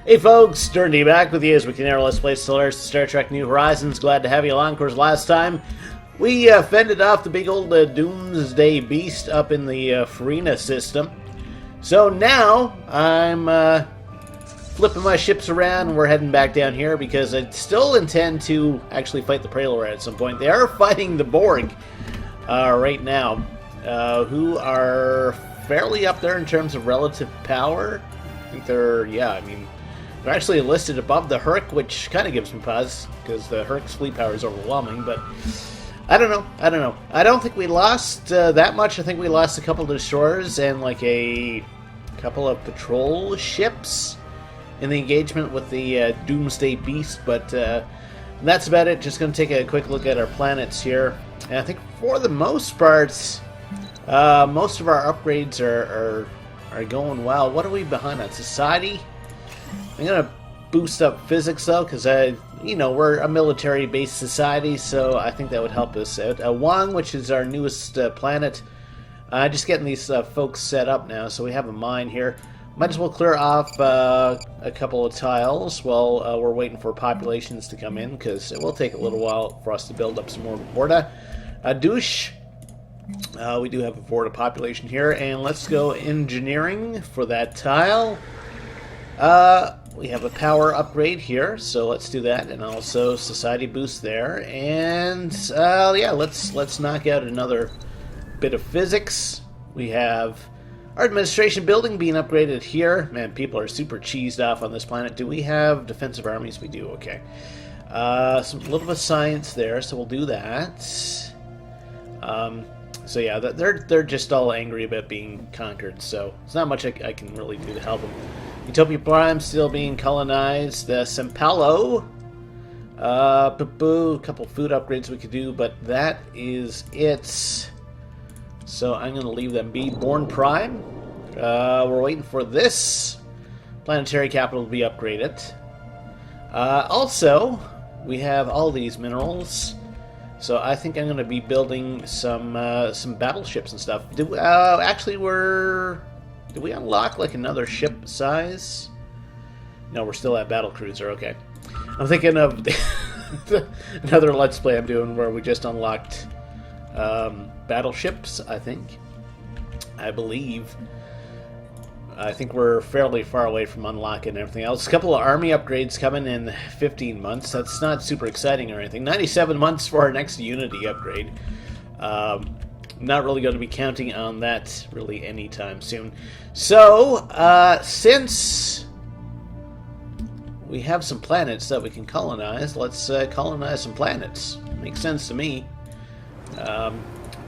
Hey folks, Durinde back with you as we continue our Let's Play Stellaris Star Trek New Horizons. Glad to have you along. Of course, last time we fended off the big old Doomsday Beast up in the Farina system. So now I'm flipping my ships around and we're heading back down here because I still intend to actually fight the Prelor at some point. They are fighting the Borg right now, who are fairly up there in terms of relative power. I think they're, they're actually listed above the Herc, which kind of gives me pause, because the Herc's fleet power is overwhelming, but I don't know. I don't think we lost that much. I think we lost a couple of destroyers and like a couple of patrol ships in the engagement with the Doomsday Beast, but that's about it. Just going to take a quick look at our planets here. And I think for the most part, most of our upgrades are going well. What are we behind on? Society? I'm going to boost up physics, though, because, we're a military-based society, so I think that would help us out. Wang, which is our newest planet, just getting these folks set up now, so we have a mine here. Might as well clear off a couple of tiles while we're waiting for populations to come in, because it will take a little while for us to build up some more Vorta. Douche. We do have a Vorta population here, and let's go engineering for that tile. We have a power upgrade here, so let's do that, and also society boost there, and let's knock out another bit of physics. We have our administration building being upgraded here. Man, people are super cheesed off on this planet. Do we have defensive armies? We do. Okay. Some little bit of science there, so we'll do that. So yeah, they're just all angry about being conquered, so there's not much I can really do to help them. Utopia Prime still being colonized. Sempalo. A couple food upgrades we could do, but that is it. So I'm going to leave them be. Born Prime. We're waiting for this planetary capital to be upgraded. Also, we have all these minerals. So I think I'm going to be building some battleships and stuff. Did we unlock like another ship size? No, we're still at battlecruiser. Okay, I'm thinking of another Let's Play I'm doing where we just unlocked battleships. I believe we're fairly far away from unlocking everything else. A couple of army upgrades coming in 15 months. That's not super exciting or anything. 97 months for our next Unity upgrade. Not really going to be counting on that really anytime soon. So, since we have some planets that we can colonize, let's colonize some planets. Makes sense to me.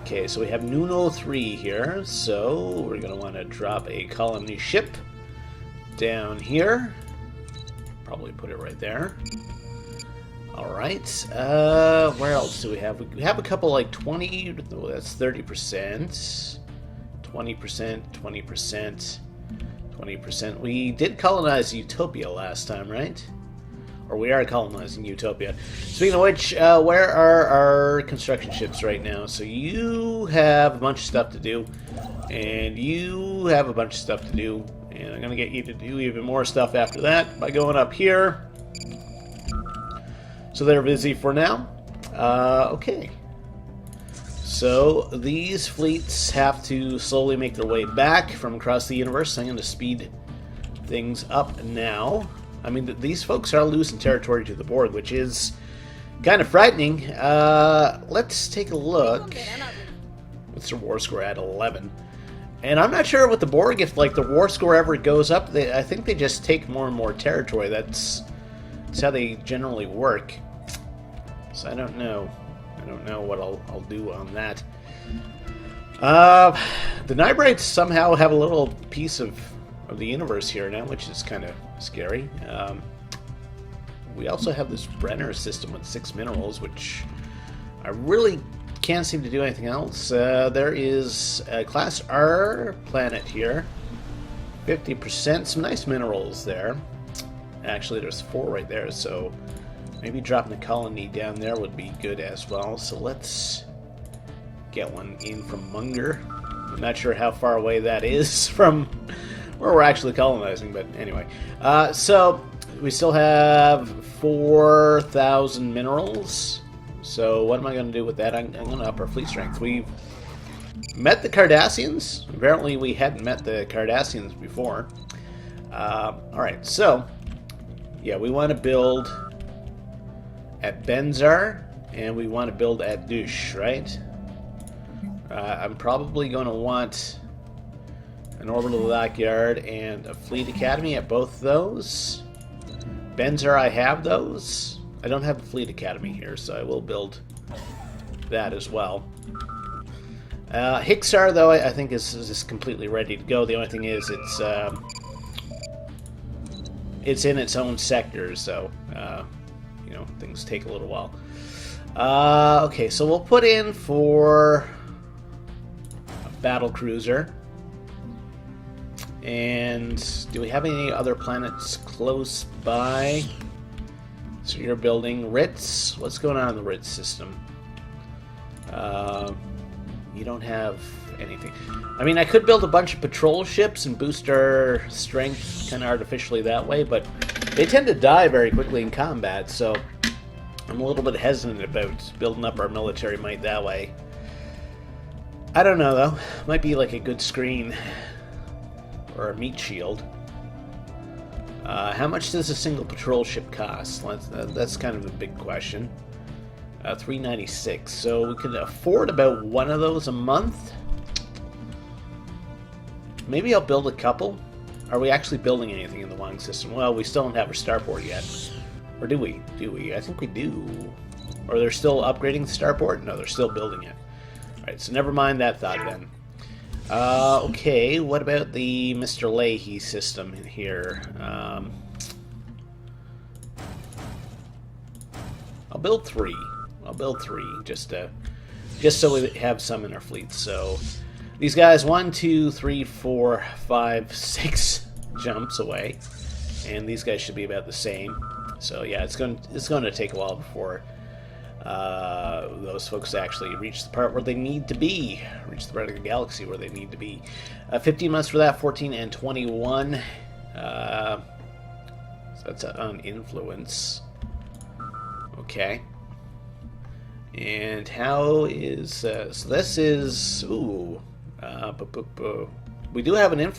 Okay, so we have Nuno 3 here, so we're going to want to drop a colony ship down here. Probably put it right there. Alright, where else do we have? We have a couple like 20, that's 30%, 20%, 20%, 20%. We did colonize Utopia last time, right? Or we are colonizing Utopia. Speaking of which, where are our construction ships right now? So you have a bunch of stuff to do, and you have a bunch of stuff to do, and I'm going to get you to do even more stuff after that by going up here. So they're busy for now. Okay. So these fleets have to slowly make their way back from across the universe. I'm going to speed things up now. I mean, these folks are losing territory to the Borg, which is kind of frightening. Let's take a look. What's their war score at? 11. And I'm not sure with the Borg if like the war score ever goes up. I think they just take more and more territory. That's how they generally work. So I don't know. I don't know what I'll do on that. The Nybrites somehow have a little piece of the universe here now, which is kind of scary. We also have this Brenner system with 6 minerals, which I really can't seem to do anything else. There is a Class R planet here. 50%. Some nice minerals there. Actually, there's 4 right there, so maybe dropping a colony down there would be good as well. So let's get one in from Munger. I'm not sure how far away that is from Or we're actually colonizing, but anyway. So, we still have 4,000 minerals. So, what am I going to do with that? I'm going to up our fleet strength. We've met the Cardassians. Apparently, we hadn't met the Cardassians before. Alright, so, yeah, we want to build at Benzar, and we want to build at Dush, right? I'm probably going to want an orbital dockyard and a fleet academy at both those. Benzar, I have those. I don't have a fleet academy here, so I will build that as well. Hixar, though, I think is completely ready to go. The only thing is it's in its own sector, so you know, things take a little while. Okay, so we'll put in for a battle cruiser. And do we have any other planets close by? So you're building Ritz. What's going on in the Ritz system? You don't have anything. I mean, I could build a bunch of patrol ships and boost our strength kind of artificially that way, but they tend to die very quickly in combat, so I'm a little bit hesitant about building up our military might that way. I don't know, though. Might be like a good screen. Or a meat shield. How much does a single patrol ship cost? That's kind of a big question. $396. So we could afford about one of those a month. Maybe I'll build a couple. Are we actually building anything in the Wang system? Well, we still don't have our starport yet. Or do we? Do we? I think we do. Or they're still upgrading the starport? No, they're still building it. Alright, so never mind that thought then. Okay, what about the Mr. Leahy system in here? I'll build three. Just so we have some in our fleet. So these guys, 1, 2, 3, 4, 5, 6 jumps away, and these guys should be about the same. So yeah, it's going to take a while before those folks actually reach the part where they need to be. Reach the part of the galaxy where they need to be. 15 months for that, 14 and 21. So that's on influence. Okay. And how is... so this is... Ooh. We do have an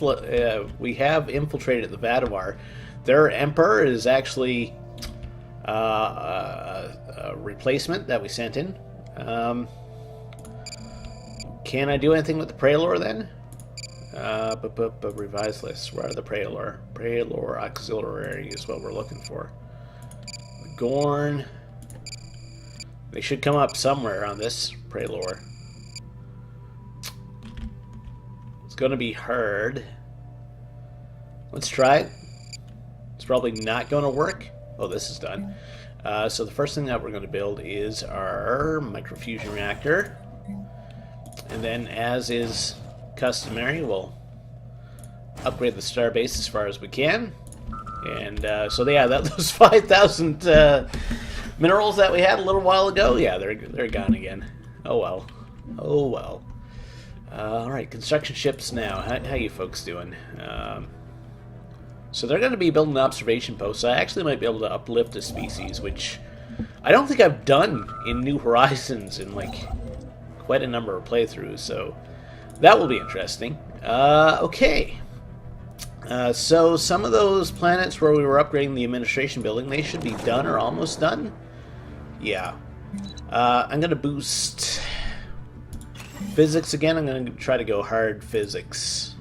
we have infiltrated the Vadavar. Their Emperor is actually... a replacement that we sent in. Can I do anything with the Prelor then? Revised list. Where are the Prelor? Prelor auxiliary is what we're looking for. Gorn. They should come up somewhere on this Prelor. It's going to be hard. Let's try it. It's probably not going to work. Oh, this is done. So the first thing that we're going to build is our microfusion reactor. And then, as is customary, we'll upgrade the starbase as far as we can. And so yeah, those 5,000 minerals that we had a little while ago, yeah, they're gone again. Oh well. Oh well. Alright, construction ships now. How you folks doing? So they're going to be building observation posts. I actually might be able to uplift a species, which I don't think I've done in New Horizons in like quite a number of playthroughs, so that will be interesting. Okay. So some of those planets where we were upgrading the administration building, they should be done or almost done. Yeah. I'm going to boost physics again. I'm going to try to go hard physics.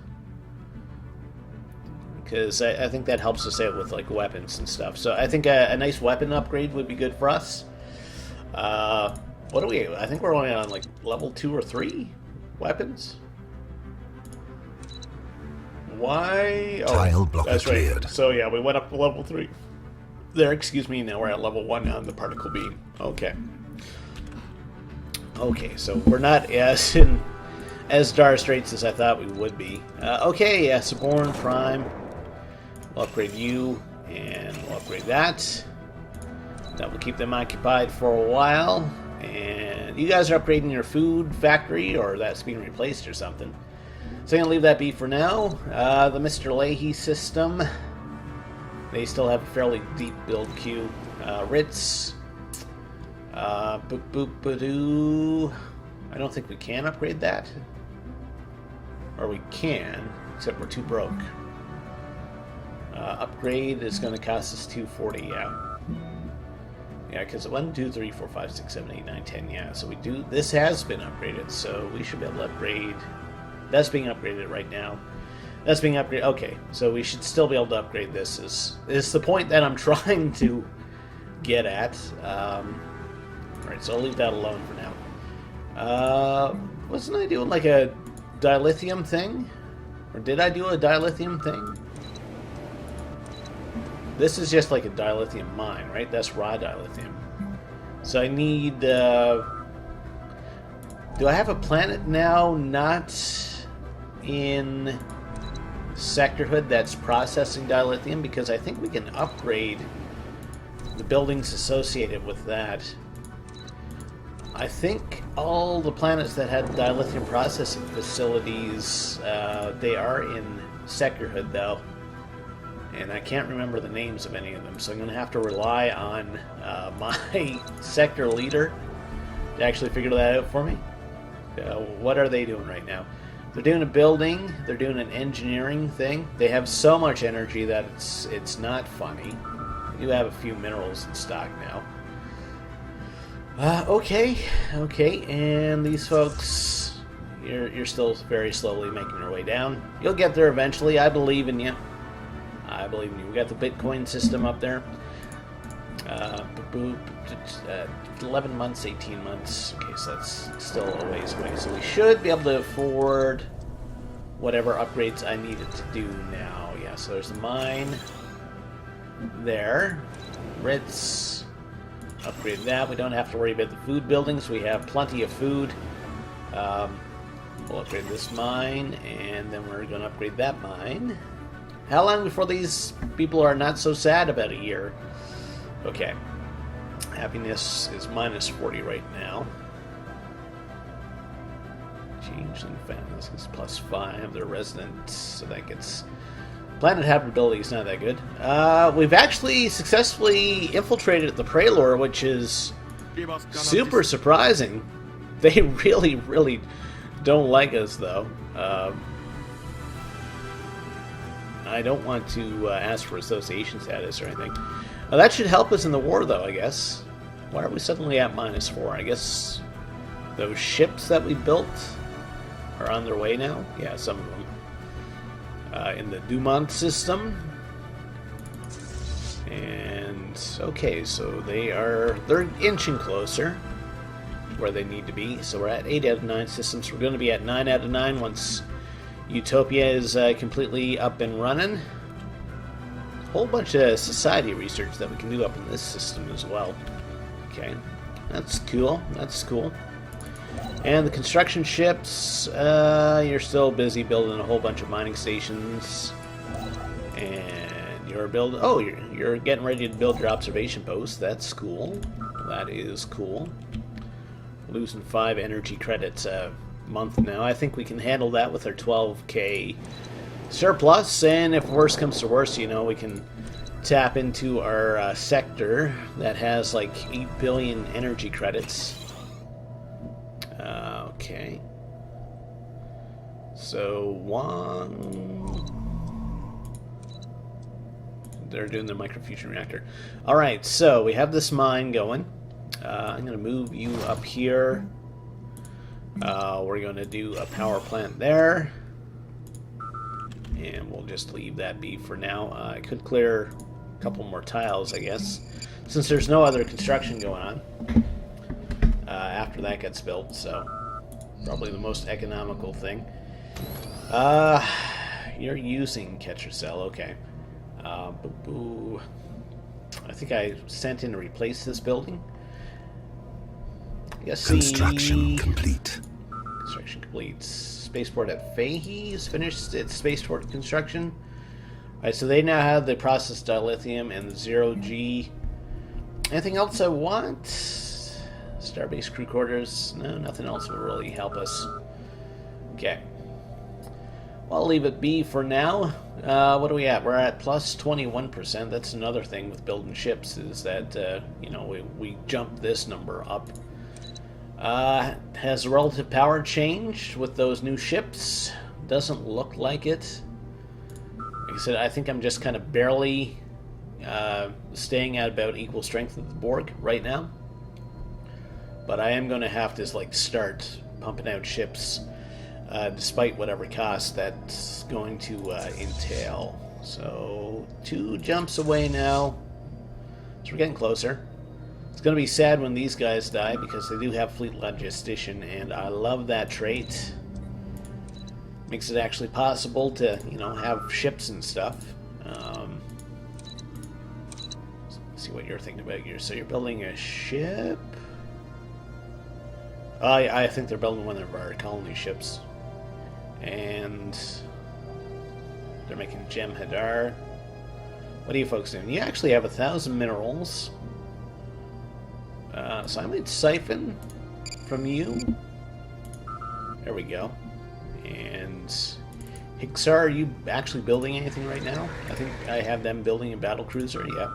Because I think that helps us out with like weapons and stuff. So I think a nice weapon upgrade would be good for us. What do we? I think we're only on like level 2 or 3 weapons. Why? Oh, Tile blocker that's right. cleared. So yeah, we went up to level 3. There, excuse me. Now we're at level 1 on the particle beam. Okay. Okay, so we're not as dire straits as I thought we would be. Okay, yeah, Suborn Prime. We'll upgrade you, and we'll upgrade that. That will keep them occupied for a while. And you guys are upgrading your food factory, or that's being replaced or something. So I'm going to leave that be for now. The Mr. Leahy system, they still have a fairly deep build queue. Ritz, boop boop badoo. I don't think we can upgrade that. Or we can, except we're too broke. Upgrade is going to cost us $240, yeah. Yeah, because 1, 2, 3, 4, 5, 6, 7, 8, 9, 10, yeah. So we do. This has been upgraded, so we should be able to upgrade. That's being upgraded right now. That's being upgraded. Okay, so we should still be able to upgrade this. Is the point that I'm trying to get at. Alright, so I'll leave that alone for now. Wasn't I doing like a dilithium thing? Or did I do a dilithium thing? This is just like a dilithium mine, right? That's raw dilithium. So I need... do I have a planet now not in Sectorhood that's processing dilithium? Because I think we can upgrade the buildings associated with that. I think all the planets that had dilithium processing facilities, they are in Sectorhood, though. And I can't remember the names of any of them, so I'm going to have to rely on my sector leader to actually figure that out for me. What are they doing right now? They're doing a building, they're doing an engineering thing. They have so much energy that it's not funny. They do have a few minerals in stock now. Okay, and these folks, you're still very slowly making your way down. You'll get there eventually. I believe in you. I believe in you. We got the Bitcoin system up there. 11 months, 18 months. Okay, so that's still a ways away. So we should be able to afford whatever upgrades I needed to do now. Yeah, so there's the mine there. Ritz. Upgrade that. We don't have to worry about the food buildings. We have plenty of food. We'll upgrade this mine, and then we're going to upgrade that mine. How long before these people are not so sad? About a year. Okay. Happiness is minus 40 right now. Changeling families is plus 5. They're residents, so that gets... Planet habitability is not that good. We've actually successfully infiltrated the Prelor, which is super surprising. They really, really don't like us, though. I don't want to ask for association status or anything. That should help us in the war, though, I guess. Why are we suddenly at minus 4? I guess those ships that we built are on their way now? Yeah, some of them. In the Dumont system. And, okay, so they're inching closer where they need to be. So we're at 8 out of 9 systems. We're going to be at 9 out of 9 once Utopia is completely up and running. A whole bunch of society research that we can do up in this system as well. Okay, that's cool. That's cool. And the construction ships, you're still busy building a whole bunch of mining stations. And you're building... Oh, you're getting ready to build your observation post. That's cool. That is cool. Losing 5 energy credits a month now. I think we can handle that with our 12k surplus. And if worse comes to worse, you know, we can tap into our sector that has like 8 billion energy credits. Okay. So, they're doing the microfusion reactor. Alright, so we have this mine going. I'm going to move you up here. We're going to do a power plant there. And we'll just leave that be for now. I could clear a couple more tiles, I guess, since there's no other construction going on after that gets built, so probably the most economical thing. You're using catcher cell, okay. Boo-boo. I think I sent in to replace this building. Yes, Construction complete. Construction complete. Spaceport at Fahey has finished its spaceport construction. Alright, so they now have the processed dilithium and the 0G. Anything else I want? Starbase crew quarters? No, nothing else will really help us. Okay. I'll leave it be for now. What are we at? We're at plus 21%. That's another thing with building ships, is that, you know, we jumped this number up. Has relative power changed with those new ships? Doesn't look like it. Like I said, I think I'm just kind of barely staying at about equal strength of the Borg right now. But I am going to have to, like, start pumping out ships, despite whatever cost that's going to entail. So, 2 jumps away now. So we're getting closer. It's going to be sad when these guys die, because they do have Fleet Logistician, and I love that trait. Makes it actually possible to, you know, have ships and stuff. Let's see what you're thinking about here. So you're building a ship? I think they're building one of our colony ships. And they're making Gem Hadar. What are you folks doing? You actually have 1,000 minerals. So I might siphon from you. There we go. And Hixar, are you actually building anything right now? I think I have them building a battle cruiser. Yeah.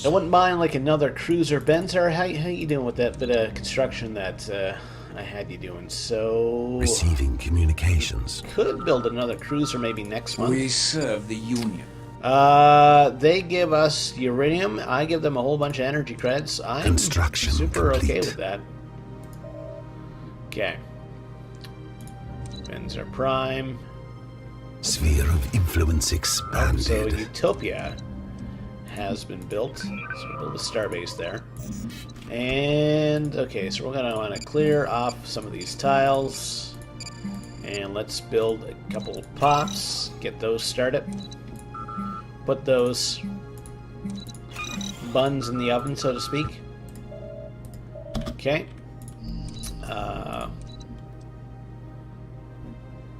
I wouldn't mind like another cruiser. Benzar, how you doing with that bit of construction that I had you doing? So Receiving communications. Could build another cruiser maybe next month. We serve the Union. They give us uranium. I give them a whole bunch of energy credits. I'm Construction super complete. okay with that. Okay. Benzar Prime. Sphere of influence expanded. So Utopia has been built. So we'll build a starbase there. And okay, so we're gonna want to clear off some of these tiles. And let's build a couple of pops. Get those started. Put those buns in the oven, so to speak. Okay.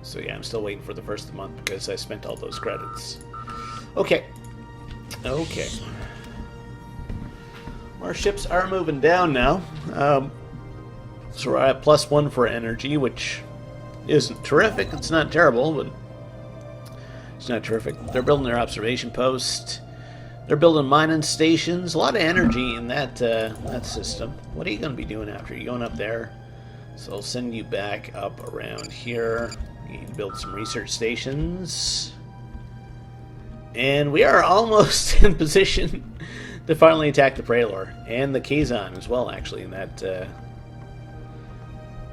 So yeah, I'm still waiting for the first of the month because I spent all those credits. Okay. Okay. Our ships are moving down now. So we're at +1 for energy, which isn't terrific. It's not terrible, but it's not terrific. They're building their observation post. They're building mining stations. A lot of energy in that that system. What are you going to be doing after? You're going up there. So I'll send you back up around here. You need to build some research stations. And we are almost in position to finally attack the Prelor. And the Kazon as well, actually, in that...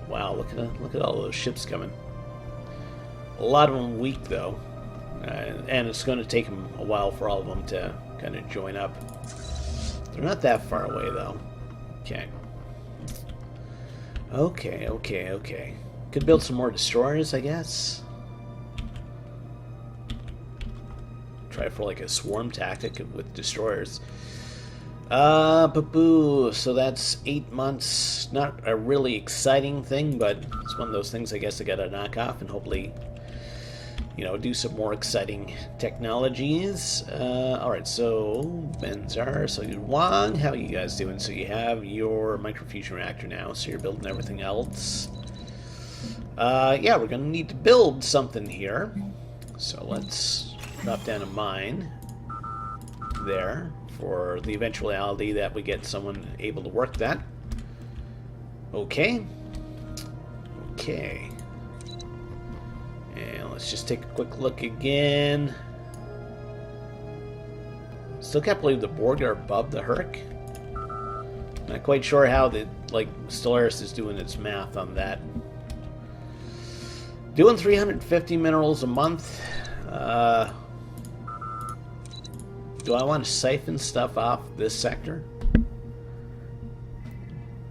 Wow, look at all those ships coming. A lot of them weak, though. And it's going to take them a while for all of them to kind of join up. They're not that far away, though. Okay. Okay. Could build some more destroyers, I guess. Try for like a swarm tactic with destroyers. Boo. So that's 8 months. Not a really exciting thing, but it's one of those things I guess I gotta knock off and hopefully, you know, do some more exciting technologies. Alright, so Benzar, so Wang, how are you guys doing? So you have your microfusion reactor now, so you're building everything else. Yeah, we're gonna need to build something here. So let's drop down a mine there for the eventuality that we get someone able to work that. Okay. And let's just take a quick look again. Still can't believe the Borg are above the Herc. Not quite sure how the Stellaris is doing its math on that. Doing 350 minerals a month. Do I want to siphon stuff off this sector?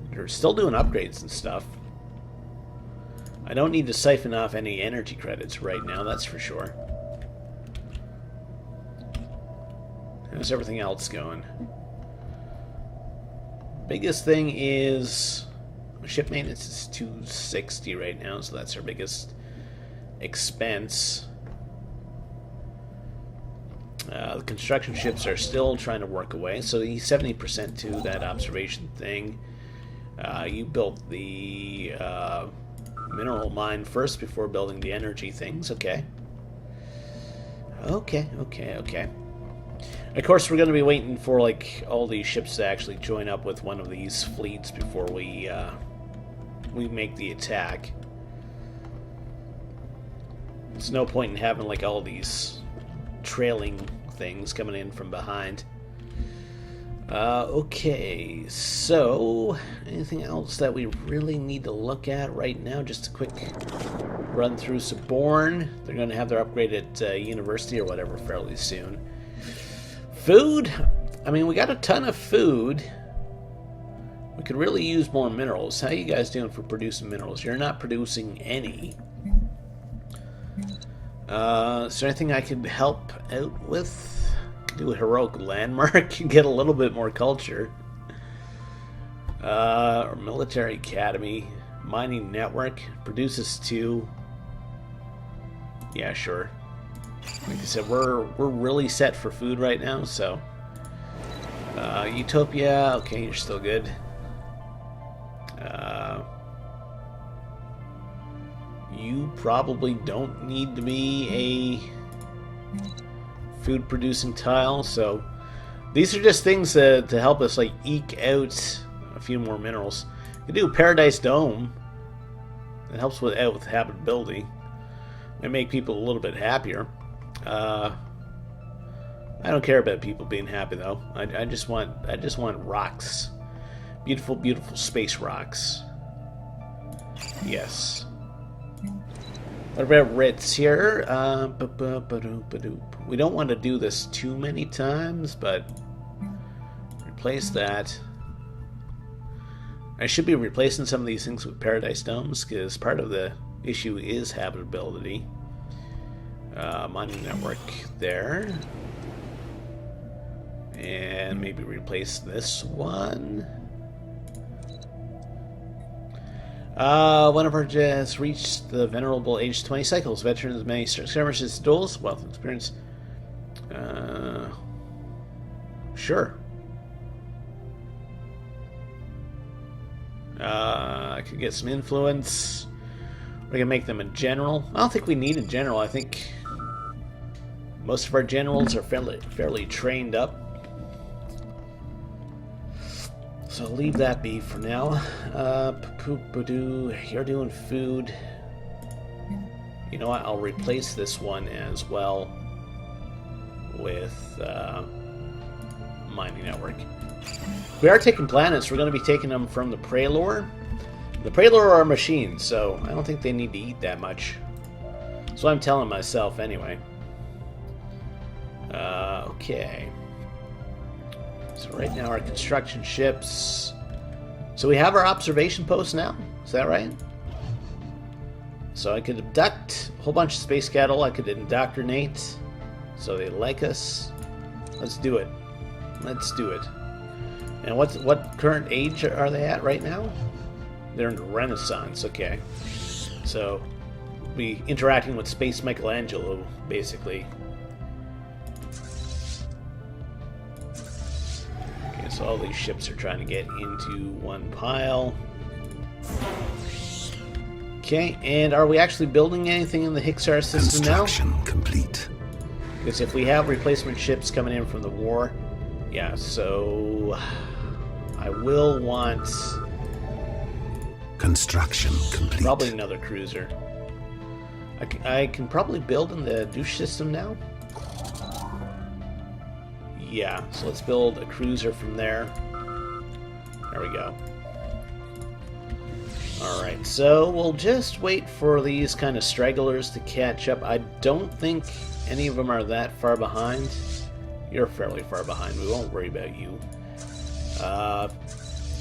They're still doing upgrades and stuff. I don't need to siphon off any energy credits right now, that's for sure. How's everything else going? Biggest thing is ship maintenance is 260 right now, so that's our biggest expense. The construction ships are still trying to work away, so he's 70% to that observation thing. You built the mineral mine first before building the energy things. Okay. Okay. Of course, we're going to be waiting for like all these ships to actually join up with one of these fleets before we make the attack. There's no point in having like all these trailing things coming in from behind. Okay, so anything else that we really need to look at right now? Just a quick run through Suborn. They're going to have their upgrade at university or whatever fairly soon. Food? I mean, we got a ton of food. We could really use more minerals. How you guys doing for producing minerals? You're not producing any. Is there anything I could help out with? Do a heroic landmark and get a little bit more culture. Or military academy, mining network produces 2. Yeah, sure. Like I said, we're really set for food right now. So, Utopia. Okay, you're still good. You probably don't need to be a food producing tile, so these are just things to help us like eke out a few more minerals. You can do a Paradise Dome. It helps with habitability. Might make people a little bit happier. I don't care about people being happy though. I just want rocks. Beautiful, beautiful space rocks. Yes. What about Ritz here? We don't want to do this too many times, but replace that. I should be replacing some of these things with Paradise Domes, because part of the issue is habitability. Mining network there. And maybe replace this one. One of our just reached the venerable age 20 cycles. Veterans of many skirmishes, duels, wealth and experience. Sure. I could get some influence. We're gonna make them a general. I don't think we need a general. I think most of our generals are fairly trained up. So I'll leave that be for now. You're doing food. You know what? I'll replace this one as well with mining network. We are taking planets. We're going to be taking them from the Prelor. The Prelor are machines, so I don't think they need to eat that much. So I'm telling myself anyway. Okay. So right now our construction ships. So we have our observation post now. Is that right? So I could abduct a whole bunch of space cattle. I could indoctrinate so they like us. Let's do it. Let's do it. And what current age are they at right now? They're in Renaissance. Okay. So we'll be interacting with Space Michelangelo, basically. So all these ships are trying to get into one pile. Okay, and are we actually building anything in the Hixar system now? Construction complete. Because if we have replacement ships coming in from the war, yeah, so I will want Construction complete. probably another cruiser. I can probably build in the douche system now. Yeah, so let's build a cruiser from there. There we go. Alright, so we'll just wait for these kind of stragglers to catch up. I don't think any of them are that far behind. You're fairly far behind. We won't worry about you.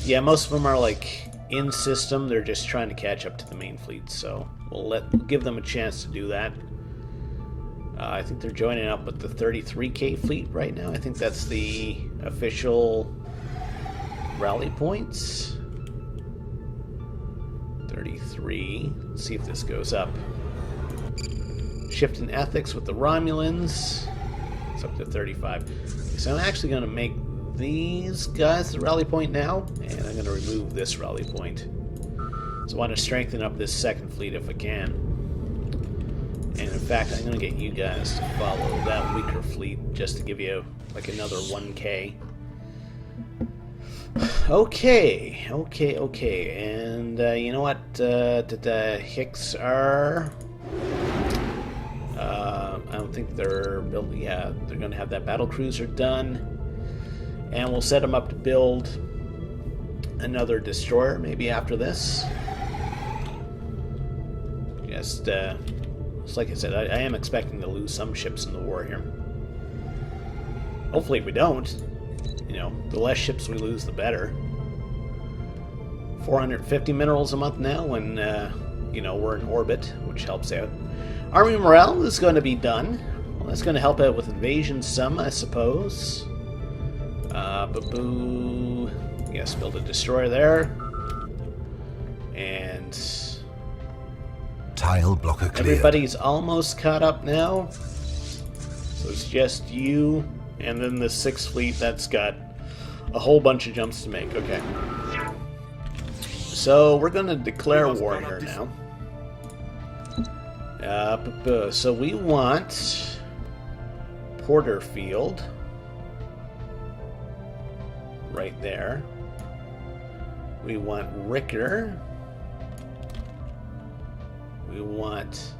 Yeah, most of them are like in system. They're just trying to catch up to the main fleet, so we'll give them a chance to do that. I think they're joining up with the 33K fleet right now. I think that's the official rally points. 33. Let's see if this goes up. Shift in ethics with the Romulans. It's up to 35. So I'm actually going to make these guys the rally point now, and I'm going to remove this rally point. So I want to strengthen up this second fleet if I can. And in fact, I'm going to get you guys to follow that weaker fleet just to give you like another 1K. Okay. And you know what? The Hicks are... I don't think they're built. Yeah, they're going to have that battle cruiser done, and we'll set them up to build another destroyer maybe after this. Just like I said, I am expecting to lose some ships in the war here. Hopefully we don't. You know, the less ships we lose, the better. 450 minerals a month now, when you know, we're in orbit, which helps out. Army morale is going to be done. Well, that's going to help out with invasion some, I suppose. Boo. Yes, build a destroyer there. And tile blocker cleared. Everybody's almost caught up now. So it's just you, and then the 6th fleet that's got a whole bunch of jumps to make. Okay. So we're going to declare war here now. So we want Porterfield right there. We want Ricker. We want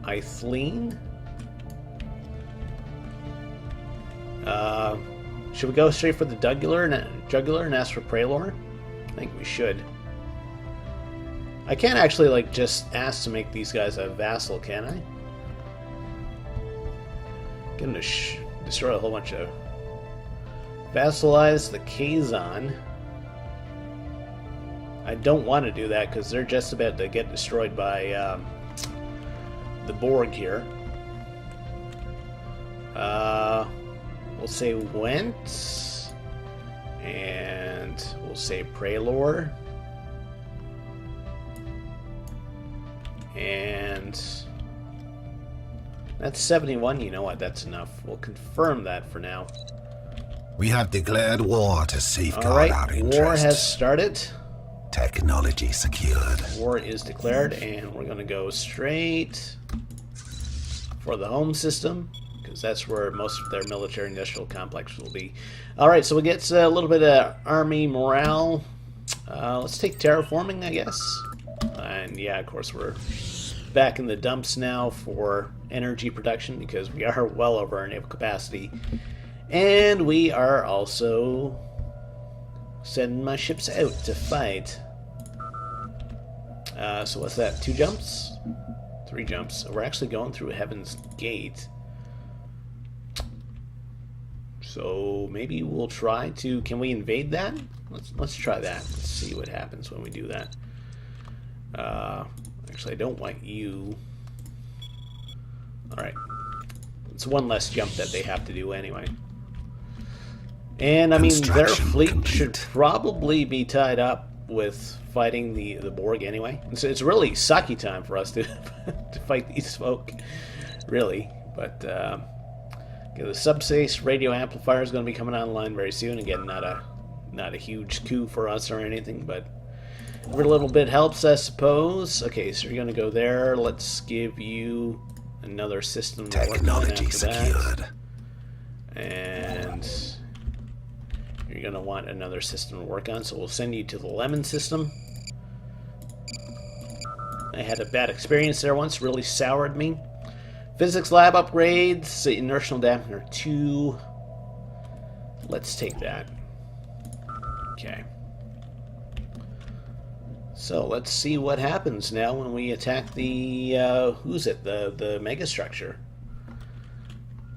Eileen. Should we go straight for the jugular and ask for Prelor? I think we should. I can't actually, like, just ask to make these guys a vassal, can I? Get them to destroy a whole bunch of... Vassalize the Kazon. I don't want to do that, because they're just about to get destroyed by the Borg here. We'll say Went. And we'll say Prelor. And that's 71. You know what? That's enough. We'll confirm that for now. We have declared war to safeguard our interests. War has started. Technology secured. War is declared, and we're going to go straight for the home system, because that's where most of their military-industrial complex will be. All right, so we get a little bit of army morale. Let's take terraforming, I guess. And yeah, of course, we're back in the dumps now for energy production, because we are well over our naval capacity. And we are also sending my ships out to fight. So what's that? 2 jumps? 3 jumps. So we're actually going through Heaven's Gate. So maybe we'll try to... Can we invade that? Let's try that. Let's see what happens when we do that. Actually, I don't want you. Alright. It's one less jump that they have to do anyway. And, I mean, their fleet should probably be tied up with fighting the Borg anyway. It's really sucky time for us to to fight these folk, really. But the subspace radio amplifier is going to be coming online very soon. Again, not a huge coup for us or anything, but every little bit helps, I suppose. Okay, so you're going to go there. Let's give you another system. Technology secured. And you're going to want another system to work on, so we'll send you to the Lemon system. I had a bad experience there once, really soured me. Physics lab upgrades, inertial dampener 2. Let's take that. Okay. So let's see what happens now when we attack the the megastructure.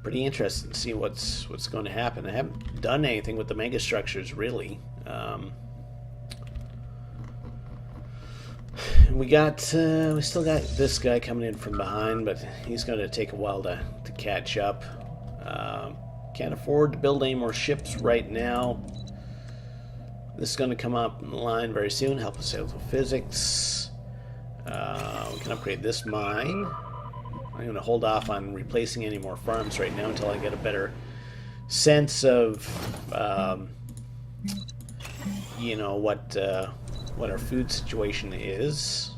Pretty interesting to see what's going to happen. I haven't done anything with the megastructures really. We still got this guy coming in from behind, but he's going to take a while to catch up. Can't afford to build any more ships right now. This is going to come up in the line very soon, help us out with physics. We can upgrade this mine. I'm going to hold off on replacing any more farms right now until I get a better sense of, you know, what what our food situation is.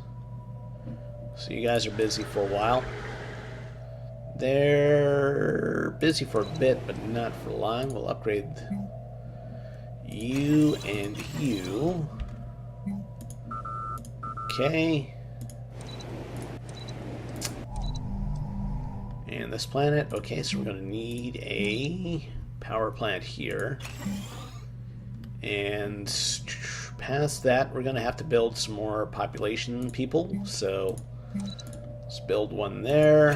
So you guys are busy for a while. They're busy for a bit, but not for long. We'll upgrade you and you. Okay. And this planet. Okay, so we're going to need a power plant here. And past that, we're going to have to build some more population people. So let's build one there.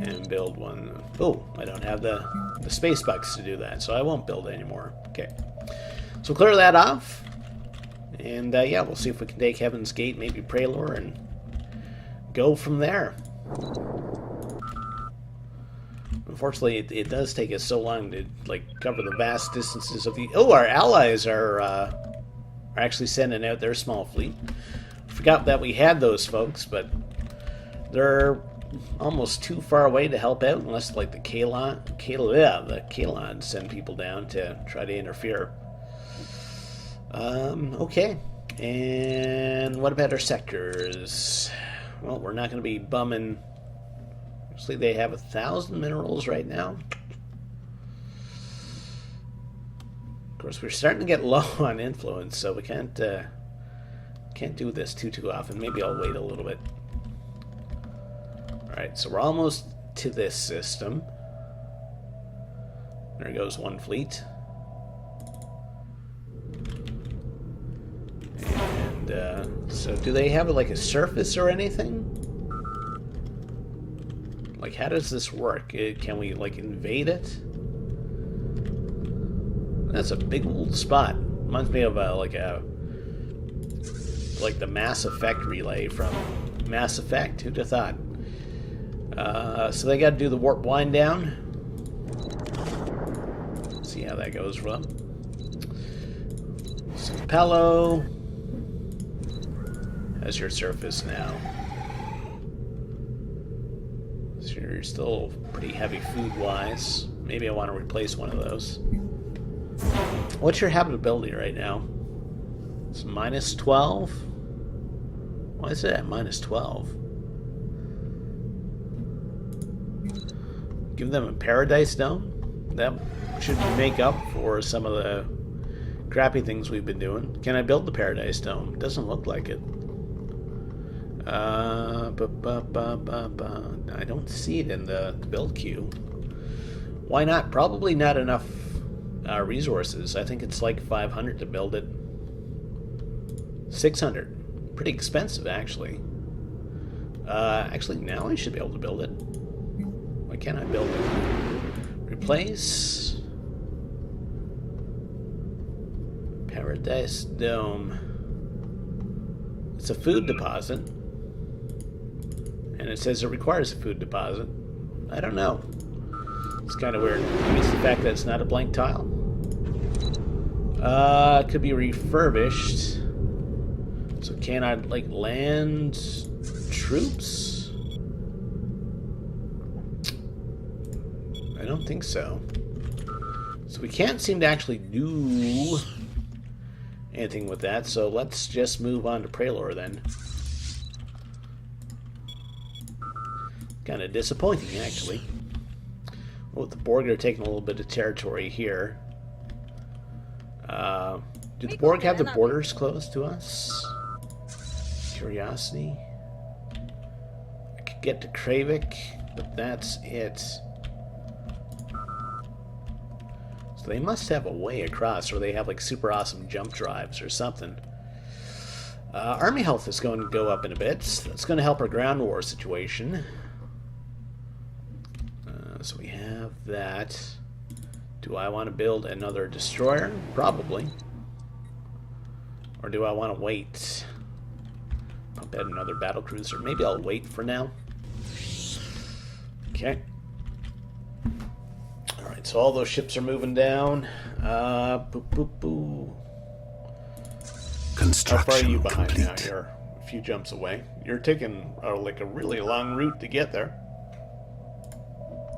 And build one. Oh, I don't have the space bucks to do that, so I won't build anymore. Okay. So clear that off. And yeah, we'll see if we can take Heaven's Gate, maybe Pralor, and go from there. Unfortunately, it does take us so long to like cover the vast distances of the. Oh, our allies are actually sending out their small fleet. Forgot that we had those folks, but they're almost too far away to help out, unless like the Kalon send people down to try to interfere. Okay. And what about our sectors? Well, we're not going to be bumming. Actually, they have 1,000 minerals right now. Of course, we're starting to get low on influence, so we can't do this too often. Maybe I'll wait a little bit. All right, so we're almost to this system. There goes one fleet. And so do they have like a surface or anything? Like, how does this work? Can we like invade it? That's a big old spot. Reminds me of like the Mass Effect relay from Mass Effect. Who'd have thought? So they got to do the warp wind down. See how that goes for them. So Palo has your surface now. So you're still pretty heavy food-wise. Maybe I want to replace one of those. What's your habitability right now? It's minus 12? Why is it at minus 12? Give them a paradise dome? That should make up for some of the crappy things we've been doing. Can I build the paradise dome? Doesn't look like it. I don't see it in the build queue. Why not? Probably not enough resources. I think it's like 500 to build it. 600. Pretty expensive, actually. Actually, now I should be able to build it. Why can't I build it? Replace. Paradise Dome. It's a food deposit. And it says it requires a food deposit. I don't know. It's kind of weird. Maybe it's the fact that it's not a blank tile. It could be refurbished. So can I, like, land troops? I don't think so. So we can't seem to actually do anything with that, so let's just move on to Pralor then. Kind of disappointing, actually. Oh, the Borg are taking a little bit of territory here. Do the Borg have the borders closed to us? Curiosity. I could get to Kravik, but that's it. So they must have a way across, or they have like super awesome jump drives or something. Army health is going to go up in a bit. That's going to help our ground war situation. So we have that. Do I want to build another destroyer? Probably. Or do I want to wait? Pump out another battlecruiser. Maybe I'll wait for now. Okay. Alright, so all those ships are moving down. Construction How far are you behind complete. now? You're a few jumps away. You're taking like a really long route to get there.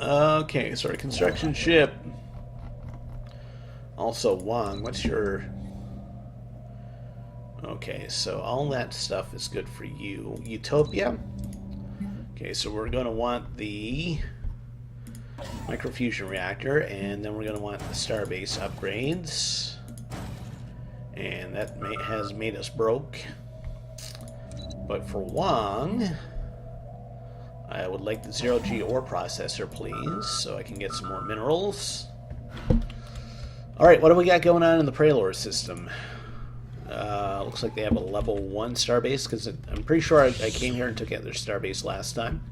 Okay, sorry, construction ship. Also, Wang, what's your Okay, so all that stuff is good for you. Utopia. Okay, so we're going to want the microfusion reactor, and then we're going to want the starbase upgrades. And that has made us broke. But for Wong, I would like the 0G ore processor, please, so I can get some more minerals. Alright, what do we got going on in the Prelor system? Looks like they have a level 1 starbase, because I'm pretty sure I came here and took out their starbase last time.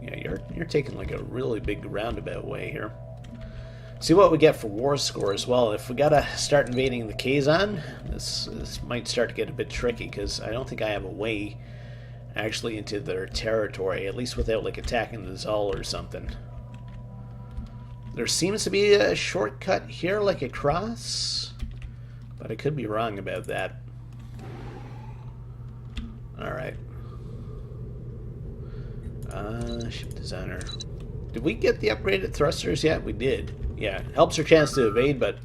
Yeah, you're taking like a really big roundabout way here. See what we get for war score as well. If we gotta start invading the Kazon, this might start to get a bit tricky, because I don't think I have a way actually into their territory, at least without like attacking the Zal or something. There seems to be a shortcut here, like across, but I could be wrong about that. Alright. Ship designer. Did we get the upgraded thrusters yet? We did. Yeah, helps our chance to evade, but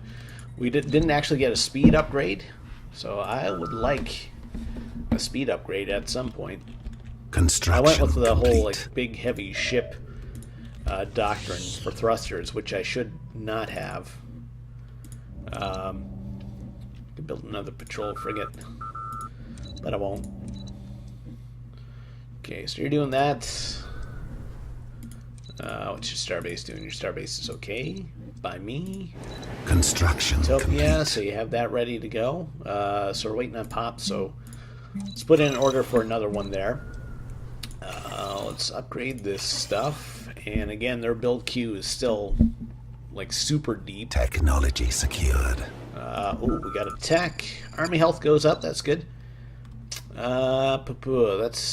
we didn't actually get a speed upgrade. So I would like a speed upgrade at some point. Construction I went with the complete. whole like big heavy ship doctrine for thrusters, which I should not have. Could build another patrol frigate, but I won't. Okay, so you're doing that. What's your starbase doing? Your starbase is okay by me. Construction Utopia, complete. so you have that ready to go. So we're waiting on Pop, so let's put in an order for another one there. Let's upgrade this stuff. And again, their build queue is still like super deep. Technology secured. Oh, we got a tech. Army health goes up, that's good. That's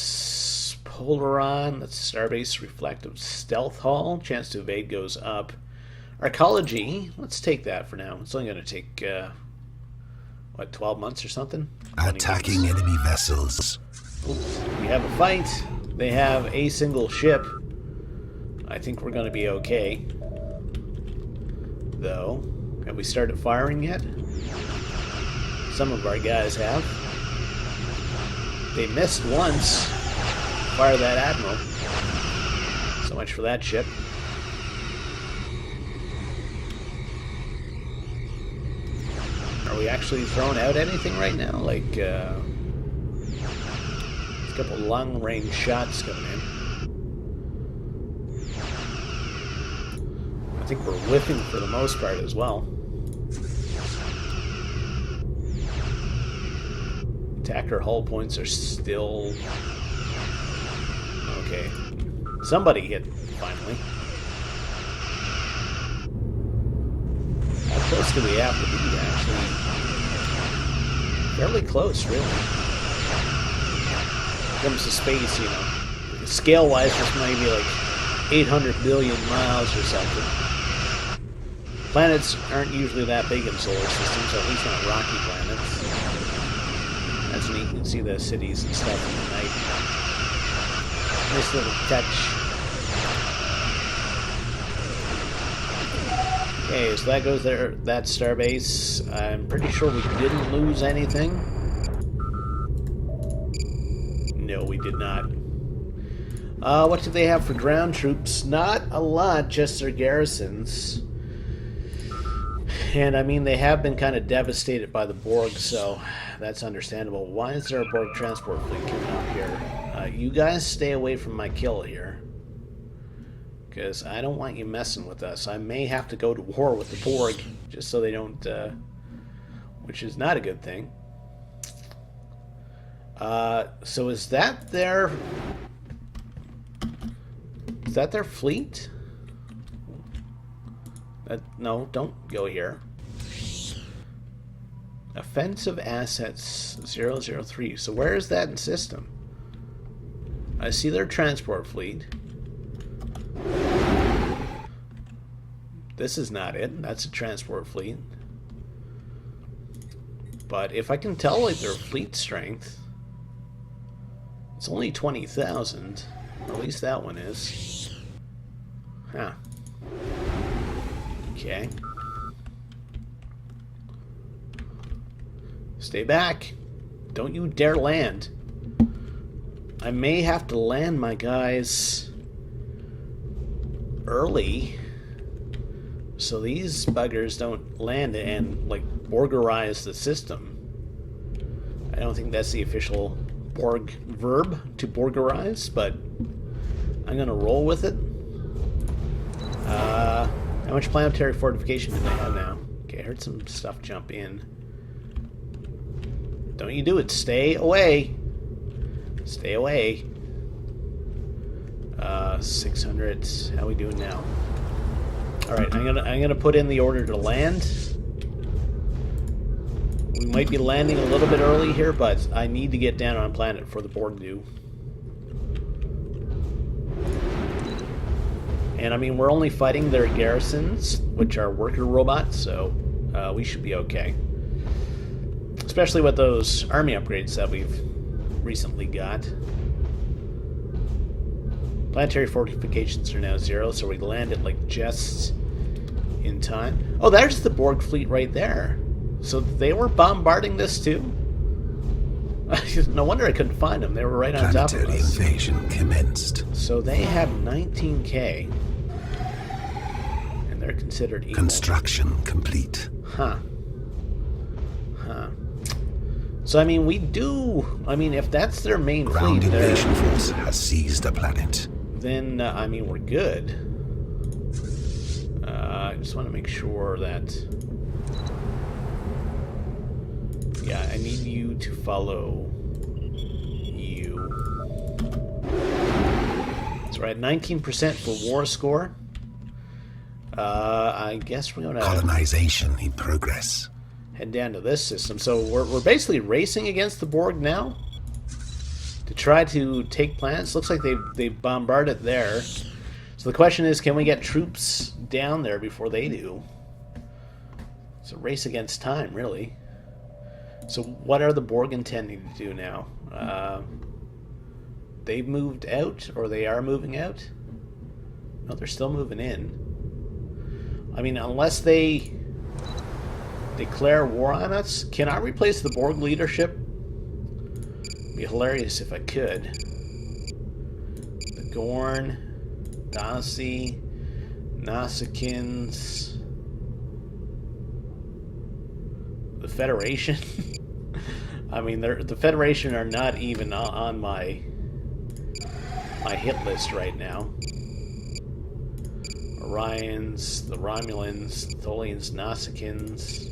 Polaron, that's Starbase Reflective Stealth Hull. Chance to evade goes up. Arcology, let's take that for now. It's only going to take, what, 12 months or something? Attacking enemy vessels. Ooh, we have a fight. They have a single ship. I think we're going to be okay. Though, have we started firing yet? Some of our guys have. They missed once. Fire that Admiral. So much for that ship. Are we actually throwing out anything right now? Like, a couple long-range shots coming in. I think we're whiffing for the most part as well. Attacker hull points are still... Okay. Somebody hit, finally. How close do we have to be, actually? Fairly close, really. When it comes to space, you know, scale-wise, just maybe like 800 billion miles or something. Planets aren't usually that big in solar systems, at least not rocky planets. That's neat. You can see the cities and stuff in the night. Nice little touch. Okay, so that goes there, that starbase. I'm pretty sure we didn't lose anything. No, we did not. What do they have for ground troops? Not a lot, just their garrisons. And I mean, they have been kind of devastated by the Borg, so that's understandable. Why is there a Borg transport fleet coming up here? You guys stay away from my kill here. Because I don't want you messing with us. I may have to go to war with the Borg, just so they don't, which is not a good thing. So is that their fleet? No, don't go here. Offensive assets 003. So where is that in system? I see their transport fleet. This is not it. That's a transport fleet. But if I can tell, like, their fleet strength, it's only 20,000. At least that one is. Huh. Okay. Stay back. Don't you dare land. I may have to land my guys early so these buggers don't land and, like, Borgerize the system. I don't think that's the official Borg verb, to Borgerize, but I'm gonna roll with it. How much planetary fortification do they have now? Okay, I heard some stuff jump in. Don't you do it. Stay away. Stay away. 600. How we doing now? Alright, I'm gonna put in the order to land. We might be landing a little bit early here, but I need to get down on planet for the Borg do. And I mean, we're only fighting their garrisons, which are worker robots, so we should be okay. Especially with those army upgrades that we've recently got. Planetary fortifications are now 0, so we landed like just in time. Oh, there's the Borg fleet right there. So they were bombarding this too? No wonder I couldn't find them. They were right on top of us. Planetary invasion commenced. So they have 19K. And they're considered equal. Construction complete. Huh. So, I mean, if that's their main Ground fleet, invasion force has seized a planet. then, I mean, we're good. I just want to make sure that... Yeah, I need you to follow you. So we're at 19% for war score. I guess we're going to... Colonization in progress. Head down to this system. So we're basically racing against the Borg now to try to take planets. Looks like they bombarded there. So the question is, can we get troops down there before they do? It's a race against time, really. So what are the Borg intending to do now? They've moved out, or they are moving out? No, they're still moving in. I mean, unless they declare war on us, can I replace the Borg leadership? It'd be hilarious if I could. The Gorn, Dasi, Nasikins, the Federation. I mean, the Federation are not even on my hit list right now. Orions, the Romulans, the Tholians, Nasikins,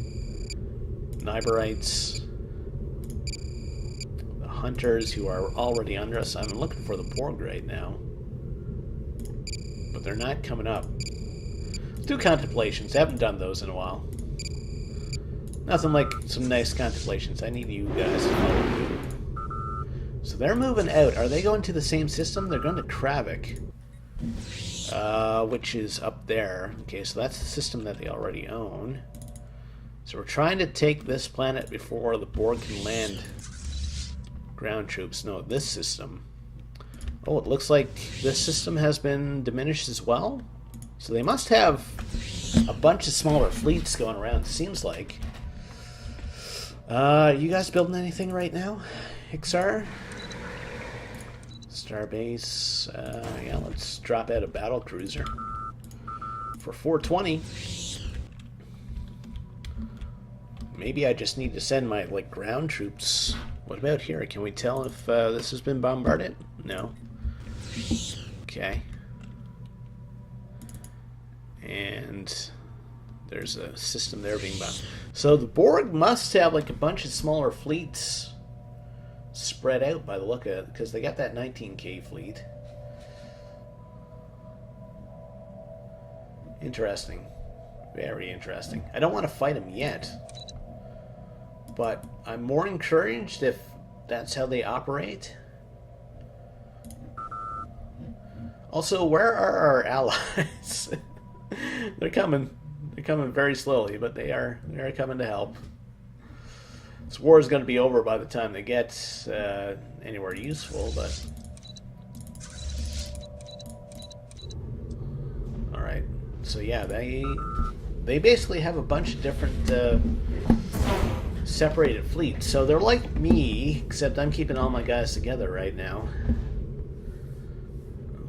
Niberites, the Hunters, who are already under us. I'm looking for the Borg right now, but they're not coming up. Let's do contemplations. I haven't done those in a while. Nothing like some nice contemplations. I need you guys to follow me. So they're moving out. Are they going to the same system? They're going to Kravik, which is up there. Okay, so that's the system that they already own. So we're trying to take this planet before the Borg can land ground troops. No, this system. Oh, it looks like this system has been diminished as well. So they must have a bunch of smaller fleets going around, it seems like. You guys building anything right now? Ixar? Starbase. Yeah, let's drop out a battle cruiser for 420. Maybe I just need to send my ground troops. What about here? Can we tell if this has been bombarded? No. Okay. And there's a system there being bombed. So the Borg must have a bunch of smaller fleets spread out by the look of it, because they got that 19K fleet. Interesting. Very interesting. I don't want to fight them yet, but I'm more encouraged if that's how they operate. Also, where are our allies? They're coming. They're coming very slowly, but they're coming to help. This war is going to be over by the time they get anywhere useful, but... Alright. So yeah, they basically have a bunch of different separated fleets. So they're like me, except I'm keeping all my guys together right now.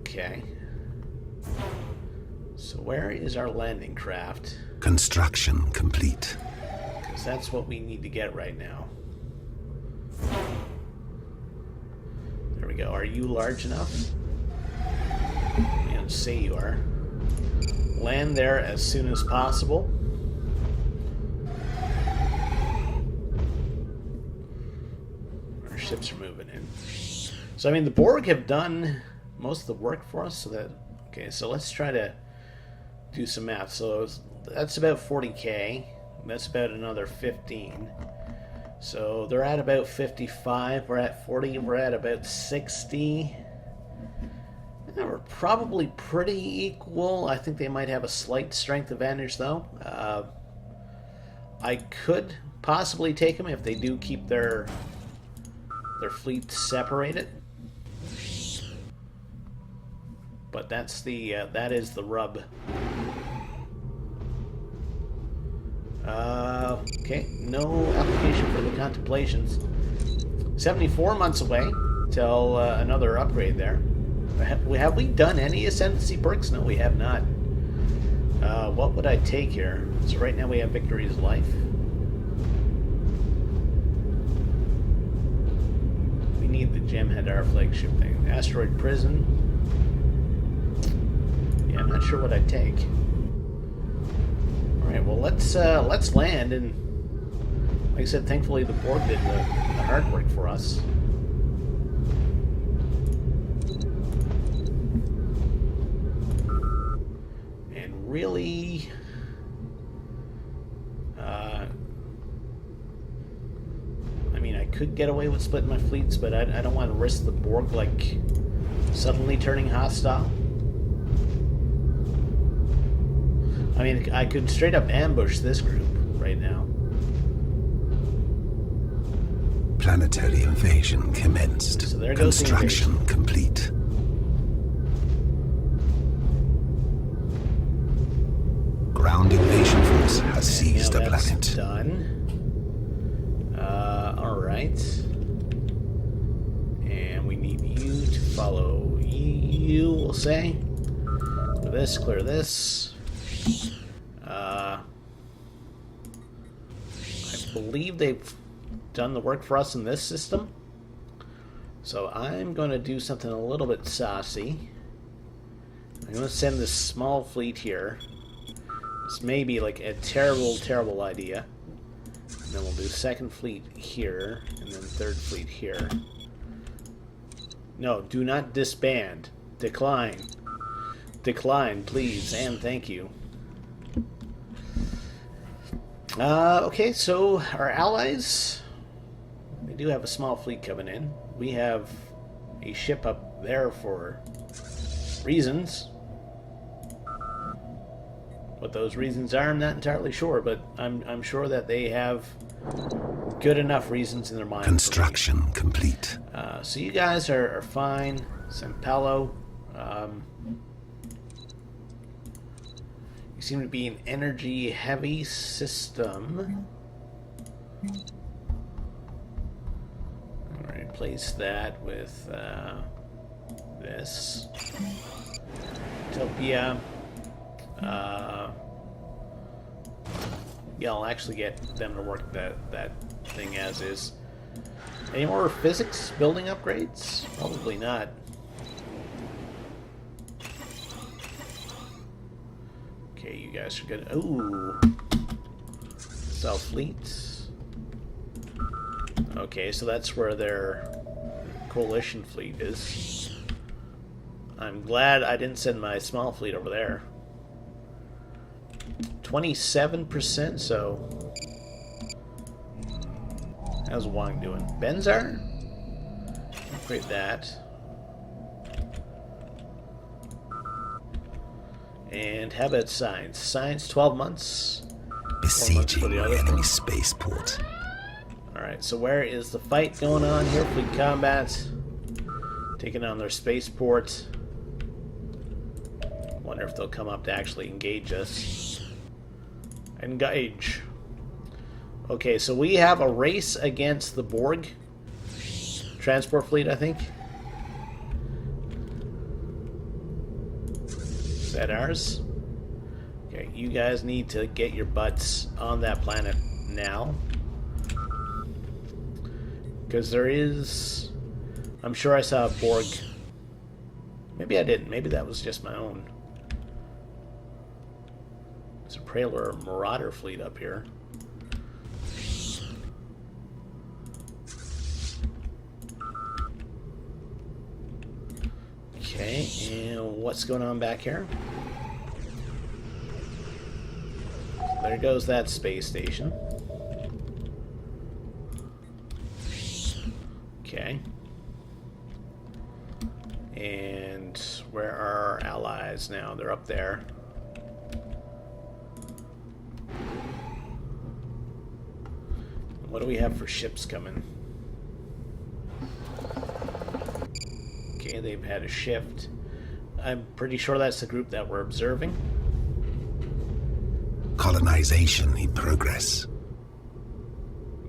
Okay. So where is our landing craft? Construction complete. Because that's what we need to get right now. There we go. Are you large enough? And say you are. Land there as soon as possible. Our ships are moving in. So, I mean, the Borg have done most of the work for us. So that, okay, so let's try to do some math. So that's about 40k. That's about another 15. So they're at about 55. We're at 40. We're at about 60. Yeah, we're probably pretty equal. I think they might have a slight strength advantage, though. I could possibly take them if they do keep their fleet separated. But that's the that is the rub. Okay, no application for the contemplations. 74 months away till another upgrade there. Have we done any ascendancy perks? No, we have not. What would I take here? So right now we have Victory's Life. We need the Gemhead, our flagship thing. Asteroid Prison. Yeah, I'm not sure what I'd take. Alright, well let's land, and like I said, thankfully the Borg did the hard work for us. And really I mean, I could get away with splitting my fleets, but I don't want to risk the Borg like suddenly turning hostile. I mean, I could straight up ambush this group right now. Planetary invasion commenced. So there goes Construction complete. Ground invasion force has seized the planet. Done. Alright. And we need you to follow you, we'll say. Clear this, clear this. I believe they've done the work for us in this system. So I'm going to do something a little bit saucy. I'm going to send this small fleet here. This may be like a terrible, terrible idea. And then we'll do second fleet here, and then third fleet here. No, do not disband. Decline. Decline, please, and thank you. Okay, so our allies, they do have a small fleet coming in. We have a ship up there for reasons. What those reasons are, I'm not entirely sure, but I'm sure that they have good enough reasons in their mind. Construction complete. So you guys are fine. San Paulo. You seem to be an energy-heavy system. Alright, replace that with this. Utopia. Yeah, I'll actually get them to work that thing as is. Any more physics building upgrades? Probably not. Okay, you guys are good. Ooh. South Fleet. Okay, so that's where their coalition fleet is. I'm glad I didn't send my small fleet over there. 27%, so... How's Wang doing? Benzar? Upgrade that. And how about science? Science, 12 months. Besieging the enemy spaceport. Alright, so where is the fight going on here? Fleet combat. Taking on their spaceport. Wonder if they'll come up to actually engage us. Engage. Okay, so we have a race against the Borg transport fleet, I think. Is that ours? Okay, you guys need to get your butts on that planet now. Because there is... I'm sure I saw a Borg. Maybe I didn't. Maybe that was just my own. There's a Praetor Marauder fleet up here. Okay, and what's going on back here? There goes that space station. Okay. And where are our allies now? They're up there. What do we have for ships coming? Okay, they've had a shift. I'm pretty sure that's the group that we're observing. Colonization in progress.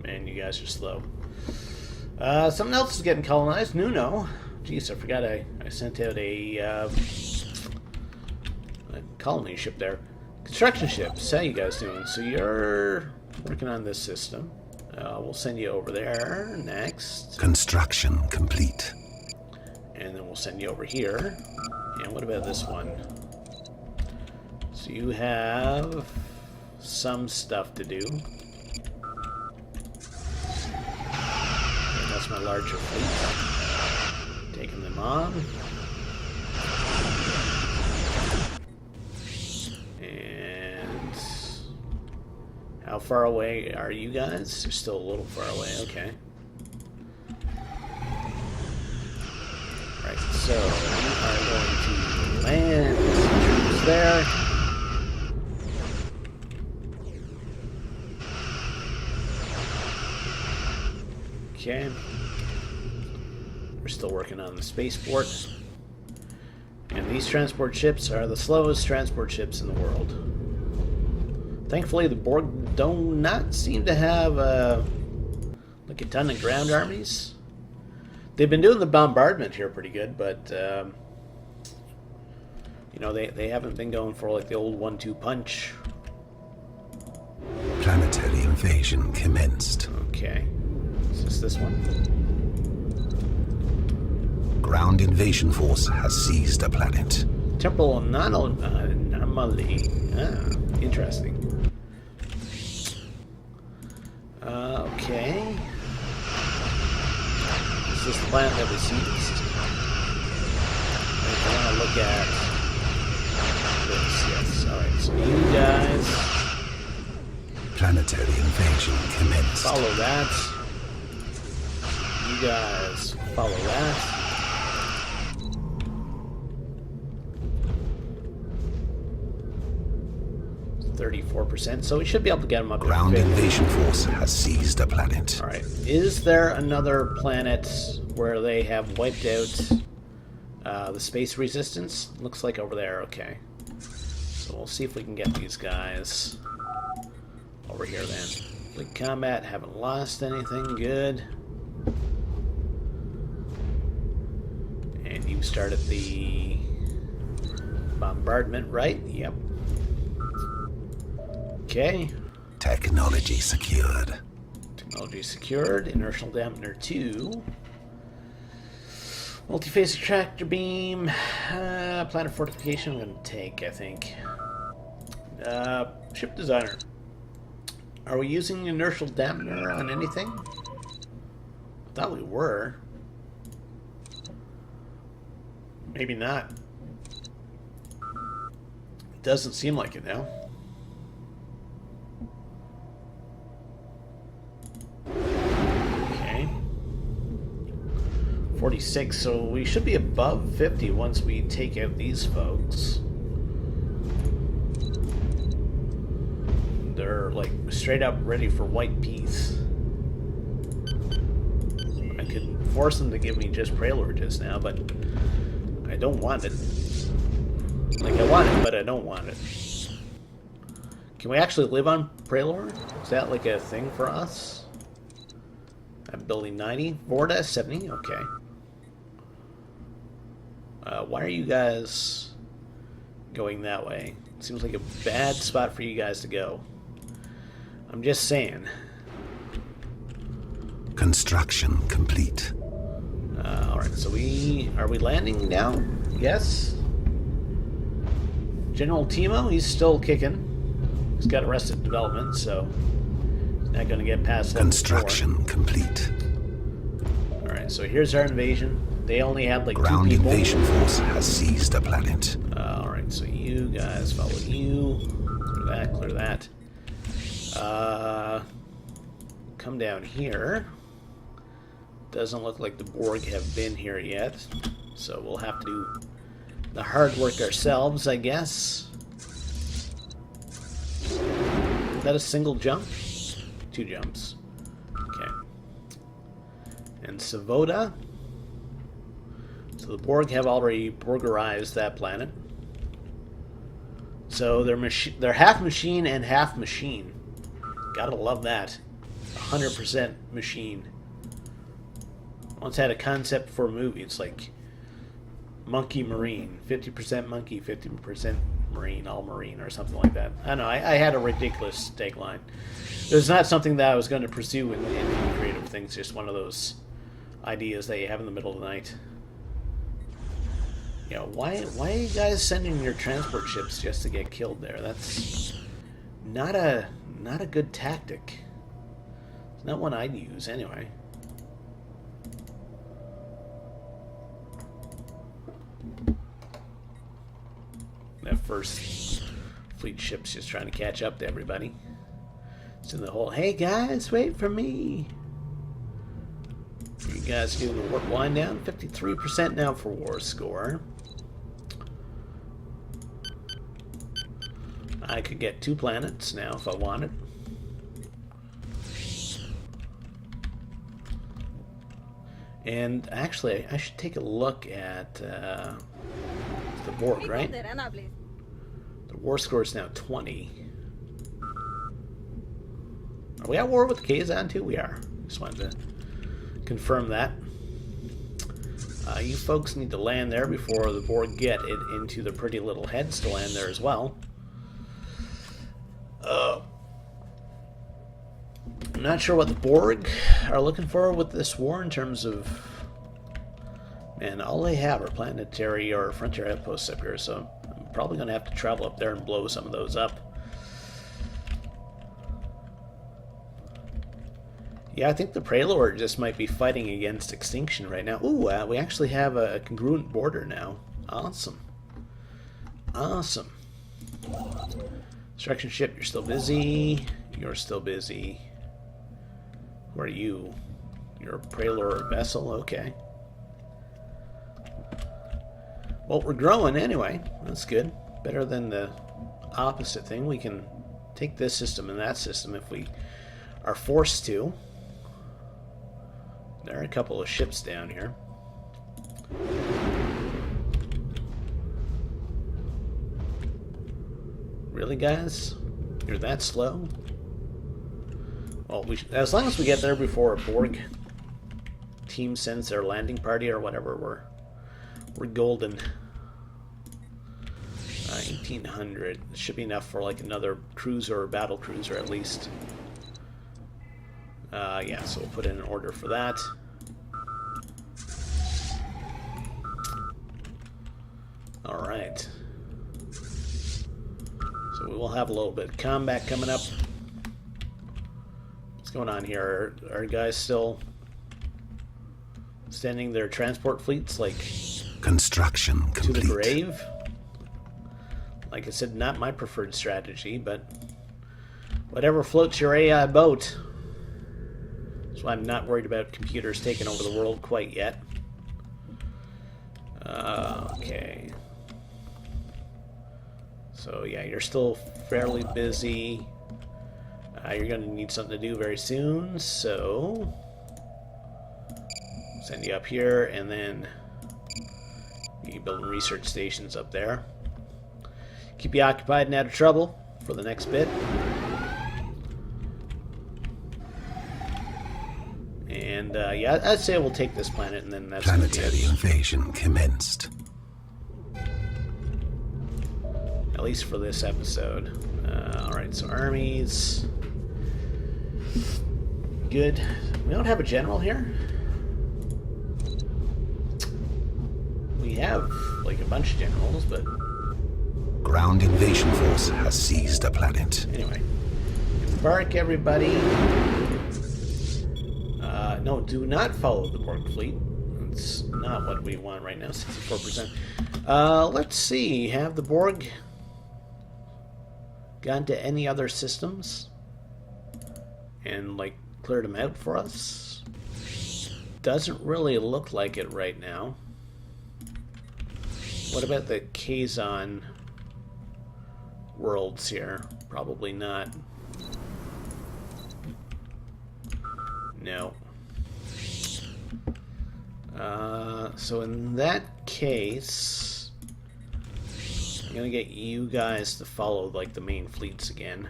Man, you guys are slow. Something else is getting colonized. Nuno. Jeez, I forgot I sent out a colony ship there. Construction ships. How you guys doing? So you're working on this system. We'll send you over there next. Construction complete. And then we'll send you over here. And what about this one? So you have some stuff to do. And that's my larger fleet. Taking them on. And how far away are you guys? You're still a little far away, okay. Right, so we are going to land troops there. Okay. We're still working on the spaceport. And these transport ships are the slowest transport ships in the world. Thankfully, the Borg do not seem to have like a ton of ground armies. They've been doing the bombardment here pretty good, but you know, they haven't been going for like the old 1-2 punch. Planetary invasion commenced. Okay. Is this one? Ground invasion force has seized a planet. Temporal anomaly. Ah, interesting. Okay. Is this the planet that we seized? I want to look at this. Yes. Alright, so you guys... Planetary invasion commenced. follow that. You guys follow that. 34%, so we should be able to get them up. Ground invasion force has seized a planet. Alright, is there another planet where they have wiped out the space resistance? Looks like over there, okay. So we'll see if we can get these guys over here then. Fleet combat, haven't lost anything, good. And you started the bombardment, right? Yep. Okay. Technology secured. Technology secured. Inertial dampener 2. Multi-phase tractor beam. Planet fortification I'm going to take, I think. Ship designer. Are we using inertial dampener on anything? I thought we were. Maybe not. It doesn't seem like it now. Okay. 46, so we should be above 50 once we take out these folks. They're like straight up ready for white peace. I could force them to give me just Prelude just now, but I don't want it. Like, I want it, but I don't want it. Can we actually live on Prelor? Is that like a thing for us? I'm building 90. Vorda 70. Okay. Why are you guys going that way? Seems like a bad spot for you guys to go. I'm just saying. Construction complete. Alright, so are we landing now? Yes. General Timo, he's still kicking. He's got Arrested Development, so he's not going to get past level 4. Construction complete. Alright, so here's our invasion. They only had like Ground 2 people. invasion force has seized a planet. Alright, so you guys follow you. Clear that. Come down here. Doesn't look like the Borg have been here yet, so we'll have to do the hard work ourselves, I guess. Is that a single jump? 2 jumps. Okay. And Savoda. So the Borg have already Borgerized that planet. So they're half machine and half machine. Gotta love that. 100% machine. Once had a concept for a movie. It's like Monkey Marine. 50% monkey, 50% marine, all marine, or something like that. I don't know. I had a ridiculous tagline. It was not something that I was going to pursue in any creative things. Just one of those ideas that you have in the middle of the night. You know, why are you guys sending your transport ships just to get killed there? That's not a good tactic. It's not one I'd use anyway. That first fleet ship's just trying to catch up to everybody. It's in the whole, hey guys, wait for me. You guys doing the warp wind down? 53% now for war score. I could get 2 planets now if I wanted. And actually, I should take a look at the Borg, right? The war score is now 20. Are we at war with Kazan too? We are. Just wanted to confirm that. You folks need to land there before the Borg get it into the pretty little heads to land there as well. I'm not sure what the Borg are looking for with this war in terms of... Man, all they have are planetary or frontier outposts up here, so I'm probably going to have to travel up there and blow some of those up. Yeah, I think the Prelord just might be fighting against extinction right now. Ooh, we actually have a congruent border now. Awesome. Awesome. Construction ship, you're still busy. You're still busy. Who are you? You're a Prelord vessel? Okay. Well, we're growing anyway. That's good. Better than the opposite thing. We can take this system and that system if we are forced to. There are a couple of ships down here. Really, guys? You're that slow? Well, as long as we get there before a Borg team sends their landing party or whatever, we're golden. 1800 should be enough for like another cruiser or battle cruiser at least. Yeah, so we'll put in an order for that. Alright. So we will have a little bit of combat coming up. What's going on here? Are guys still sending their transport fleets like construction complete to the grave? Like I said, not my preferred strategy, but whatever floats your AI boat. So I'm not worried about computers taking over the world quite yet. Okay. So yeah, you're still fairly busy. You're going to need something to do very soon, so send you up here, and then you building research stations up there. Keep you occupied and out of trouble for the next bit. yeah, I'd say we'll take this planet, and then that's Planetary invasion commenced. at least for this episode. Alright, so armies. Good. We don't have a general here. We have, like, a bunch of generals, but... Ground invasion force has seized a planet. Anyway. Embark, everybody. No, do not follow the Borg fleet. That's not what we want right now, 64%. Let's see. Have the Borg gone to any other systems? And, like, cleared them out for us? Doesn't really look like it right now. What about the Kazon worlds here? Probably not. No. So in that case, I'm gonna get you guys to follow, like, the main fleets again.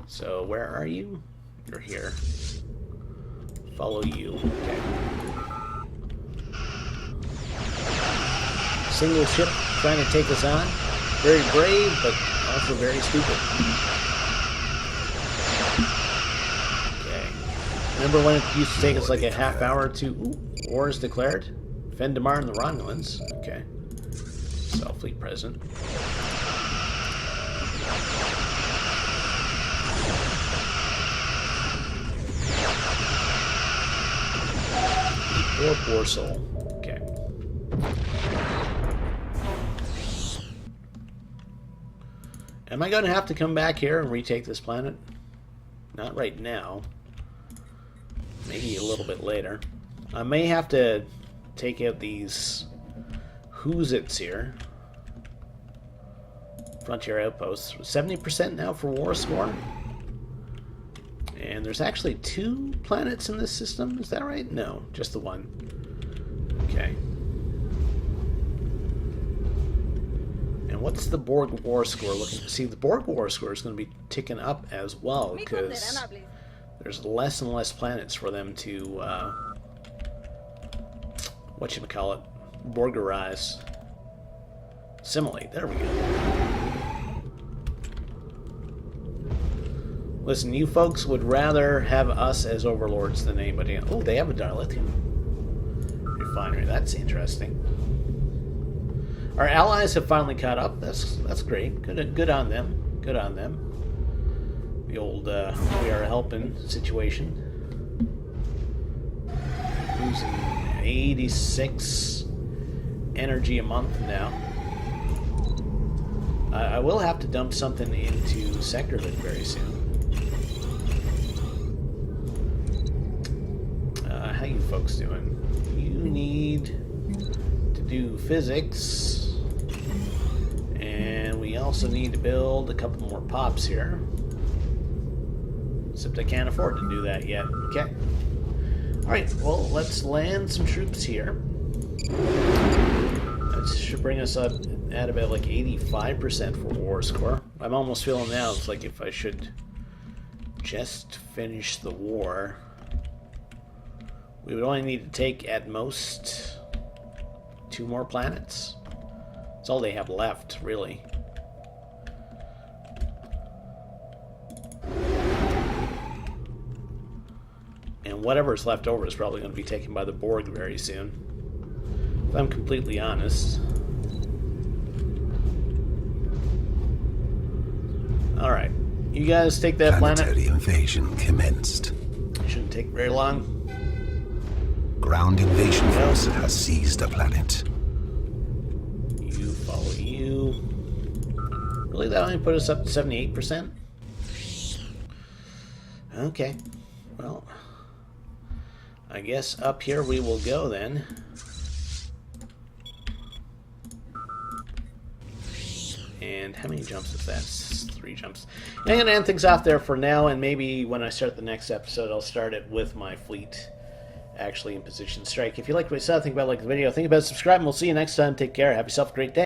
So where are you? You're here. Follow you. Okay. Single ship trying to take us on. Very brave, but also very stupid. Okay. Remember when it used to take us like a half hour to... Ooh, war is declared? Fendamar and the Romulans. Okay. Fleet present. Or Borsal. Okay. Am I going to have to come back here and retake this planet? Not right now. Maybe a little bit later. I may have to take out these Who's-Its here. Frontier outposts. 70% now for war score. And there's actually 2 planets in this system. Is that right? No, just the one. Okay. And what's the Borg war score looking? See, the Borg war score is going to be ticking up as well because there's less and less planets for them to whatchamacallit, Borgerize. Assimilate. There we go. Listen, you folks would rather have us as overlords than anybody else. Oh, they have a dilithium refinery. That's interesting. Our allies have finally caught up. That's great. Good on them. Good on them. The old we are helping situation. Losing 86 energy a month now. I will have to dump something into Sectorhood very soon. How you folks doing? You need to do physics, and we also need to build a couple more pops here. Except I can't afford to do that yet. Okay. Alright, well, let's land some troops here. That should bring us up at about like 85% for war score. I'm almost feeling now it's like if I should just finish the war, we would only need to take at most 2 more planets. That's all they have left, really. And whatever's left over is probably going to be taken by the Borg very soon. If I'm completely honest. Alright. You guys take that planet. Planetary invasion commenced. Shouldn't take very long. Ground invasion force has seized a planet. You follow you. Really, that only put us up to 78%? Okay. Well, I guess up here we will go then. And how many jumps is that? 3 jumps. I'm going to end things off there for now, and maybe when I start the next episode, I'll start it with my fleet actually in position to strike. If you liked what I said, think about liking the video, think about subscribing. We'll see you next time. Take care. Have yourself a great day.